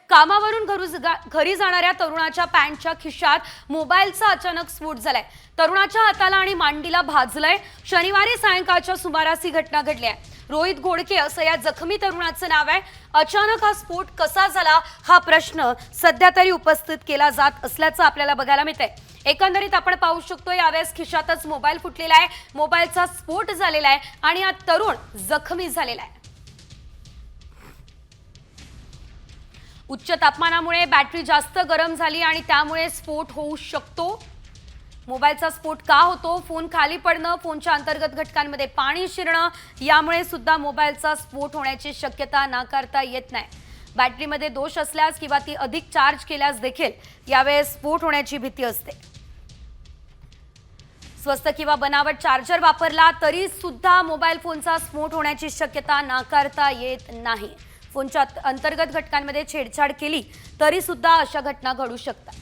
कामावरून घरी जाणाऱ्या तरुणाच्या पॅन्टच्या खिशात मोबाईलचा अचानक स्फोट झालाय। तरुणाच्या हाताला आणि मांडीला भाजलंय। शनिवारी सायंकाळच्या सुमारास ही घटना घडली आहे। रोहित घोडके असं या जखमी तरुणाचं नाव आहे। अचानक हा स्फोट कसा झाला हा प्रश्न सध्या तरी उपस्थित केला जात असल्याचं आपल्याला बघायला मिळतंय। एकंदरीत आपण पाहू शकतो यावेळेस खिशातच मोबाईल फुटलेला आहे, मोबाईलचा स्फोट झालेला आहे आणि हा तरुण जखमी झालेला आहे। उच्च तापमानामुळे बॅटरी जास्त गरम झाली आणि त्यामुळे स्फोट होऊ शकतो। मोबाईलचा स्फोट का होतो? फोन खाली पडणं, फोनच्या अंतर्गत घटकांमध्ये पाणी शिरणं यामुळे सुद्धा मोबाईलचा स्फोट होण्याची शक्यता नाकारता येत नाही। बॅटरीमध्ये दोष असल्यास किंवा ती अधिक चार्ज केल्यास देखील यावेळेस स्फोट होण्याची भीती असते। स्वस्त किंवा बनावट चार्जर वापरला तरी सुद्धा मोबाईल फोनचा स्फोट होण्याची शक्यता नाकारता येत नाही। फोनच्या अंतर्गत घटकांमध्ये छेडछाड केली तरी सुद्धा अशा घटना घडू शकतात।